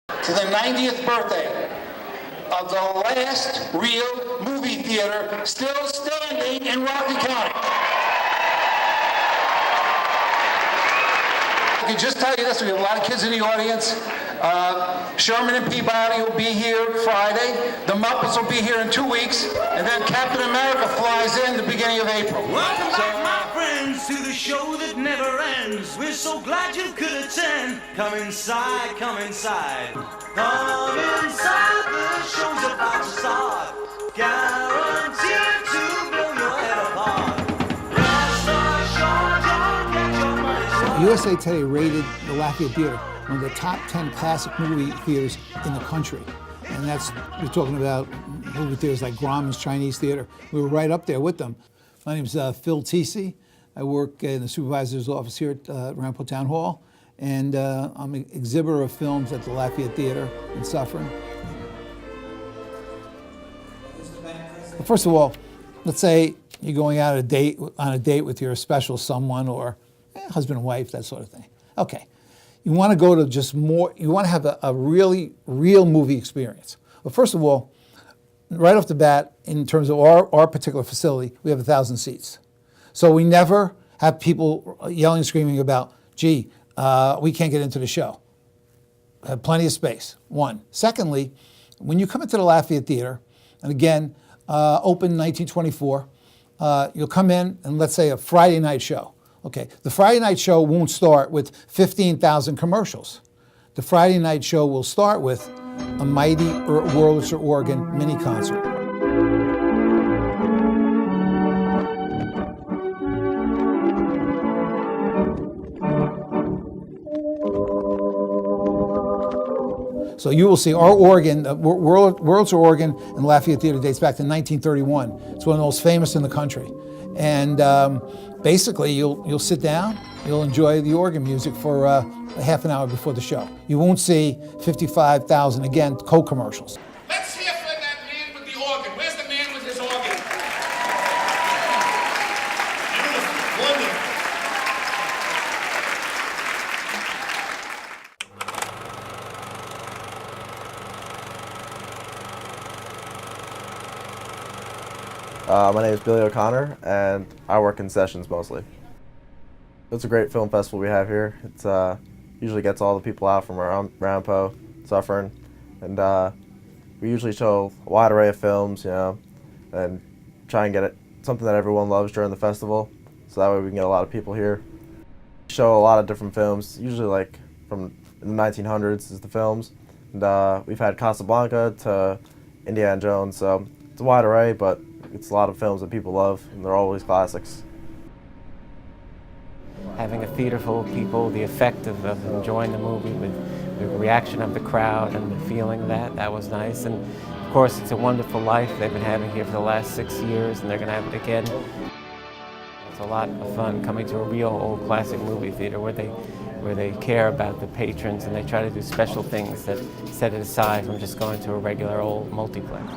To the 90th birthday of the last real movie theater still standing in Rocky County. I can just tell you this, we have a lot of kids in the audience. Sherman and Peabody will be here Friday. The Muppets will be here in 2 weeks. And then Captain America flies in the beginning of April. Welcome back, my friends, to the show that never ends. We're so glad you could attend. Come inside, come inside. Come inside, the show's about to start. Guaranteed to blow your head apart. Rest assured, you'll get your money's worth. USA Today rated the Lafayette Theater one of the top 10 classic movie theaters in the country. And that's, we're talking about movie theaters like Grauman's Chinese Theater. We were right up there with them. My name's Phil Tisi. I work in the supervisor's office here at Rampo Town Hall. And I'm an exhibitor of films at the Lafayette Theater in Suffern. First of all, let's say you're going out on a date with your special someone or husband and wife, that sort of thing. Okay. You want to go to just more, you want to have a really real movie experience. Well, first of all, right off the bat, in terms of our particular facility, we have 1,000 seats. So we never have people yelling and screaming about, gee, we can't get into the show. Have plenty of space, one. Secondly, when you come into the Lafayette Theater, and again, open 1924, you'll come in and let's say a Friday night show. Okay, the Friday night show won't start with 15,000 commercials. The Friday night show will start with a Mighty Wurlitzer organ mini concert. So you will see our organ, Wurlitzer organ in Lafayette Theater dates back to 1931. It's one of the most famous in the country. And basically, you'll sit down, you'll enjoy the organ music for a half an hour before the show. You won't see 55,000, again, co-commercials. Let's hear for that man with the organ. Where's the man with his organ? Beautiful, wonderful. My name is Billy O'Connor, and I work in sessions mostly. It's a great film festival we have here. It's usually gets all the people out from around Rampo, Suffern, and we usually show a wide array of films, you know, and try and get it something that everyone loves during the festival, so that way we can get a lot of people here. We show a lot of different films, usually like from the 1900s is the films, and we've had Casablanca to Indiana Jones, so it's a wide array, but it's a lot of films that people love, and they're always classics. Having a theater full of people, the effect of enjoying the movie with the reaction of the crowd and the feeling of that was nice. And of course, it's a wonderful life they've been having here for the last 6 years, and they're going to have it again. It's a lot of fun coming to a real old classic movie theater where they care about the patrons and they try to do special things that set it aside from just going to a regular old multiplex.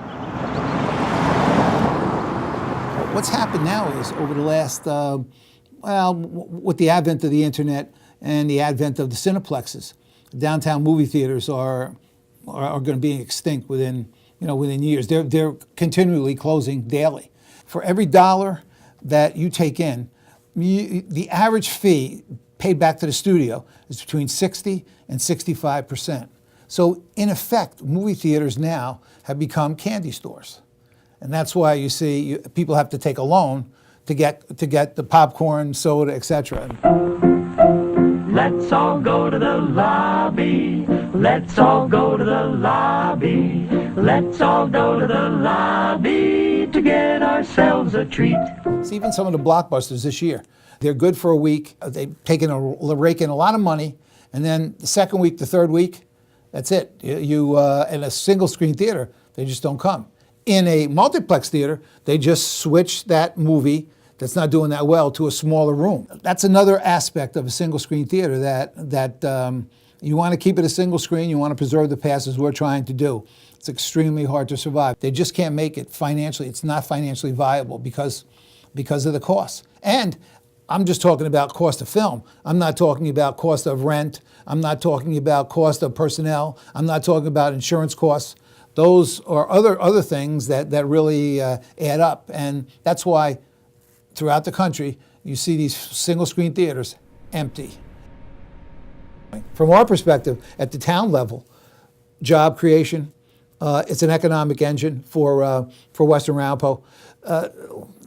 What's happened now is over the last, with the advent of the internet and the advent of the cineplexes, downtown movie theaters are going to be extinct within years. They're continually closing daily. For every dollar that you take in, the average fee paid back to the studio is between 60 and 65%. So in effect, movie theaters now have become candy stores. And that's why you see people have to take a loan to get the popcorn, soda, etc. Let's all go to the lobby. Let's all go to the lobby. Let's all go to the lobby to get ourselves a treat. See, even some of the blockbusters this year, they're good for a week. They've rake in a lot of money, and then the second week, the third week, that's it. In a single screen theater, they just don't come. In a multiplex theater, they just switch that movie that's not doing that well to a smaller room. That's another aspect of a single screen theater that you want to keep it a single screen, you want to preserve the past as we're trying to do. It's extremely hard to survive. They just can't make it financially. It's not financially viable because of the costs. And I'm just talking about cost of film. I'm not talking about cost of rent. I'm not talking about cost of personnel. I'm not talking about insurance costs. Those are other things that really add up. And that's why throughout the country, you see these single screen theaters empty. From our perspective, at the town level, job creation, it's an economic engine for Western Ramapo.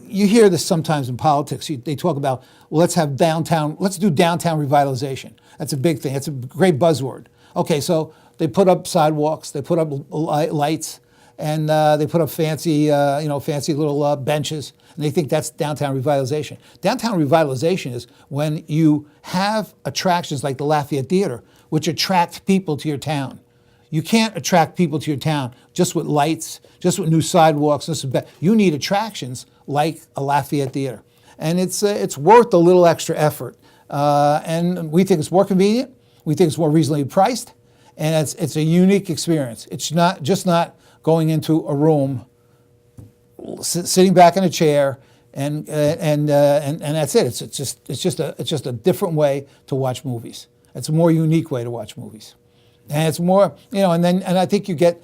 You hear this sometimes in politics. They talk about, well, let's do downtown revitalization. That's a big thing. It's a great buzzword. Okay, so they put up sidewalks, they put up lights, and they put up fancy little benches, and they think that's downtown revitalization. Downtown revitalization is when you have attractions like the Lafayette Theater, which attract people to your town. You can't attract people to your town just with lights, just with new sidewalks. You need attractions like a Lafayette Theater. And it's worth a little extra effort. And we think it's more convenient. We think it's more reasonably priced. And it's a unique experience. It's not going into a room, sitting back in a chair, and that's it. It's just a different way to watch movies. It's a more unique way to watch movies. And it's more, and I think you get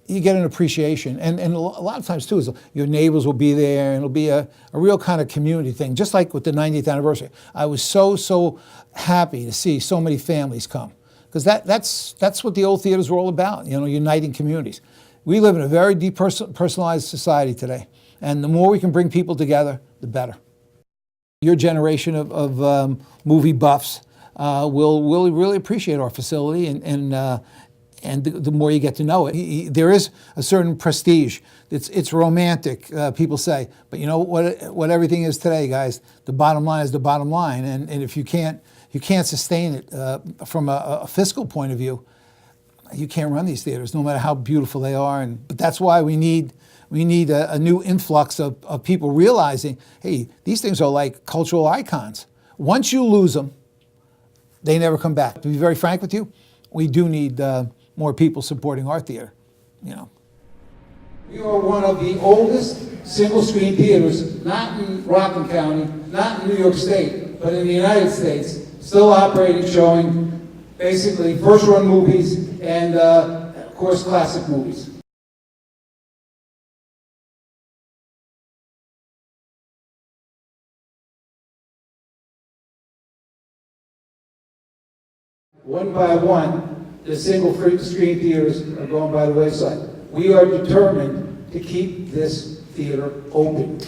an appreciation. And a lot of times too is your neighbors will be there, and it'll be a real kind of community thing. Just like with the 90th anniversary, I was so happy to see so many families come, because that's what the old theaters were all about. Uniting communities. We live in a very depersonalized society today, and the more we can bring people together, the better. Your generation of movie buffs will really appreciate our facility, and the more you get to know it, there is a certain prestige. It's romantic, people say, but you know what everything is today, guys. The bottom line is the bottom line, and if you can't sustain it from a fiscal point of view, you can't run these theaters, no matter how beautiful they are. But that's why we need a new influx of people realizing, hey, these things are like cultural icons. Once you lose them, they never come back. To be very frank with you, we do need more people supporting our theater. We are one of the oldest single-screen theaters, not in Rockland County, not in New York State, but in the United States, still operating, showing basically first-run movies and, of course, classic movies. One by one, the single-screen theaters are going by the wayside. We are determined to keep this theater open.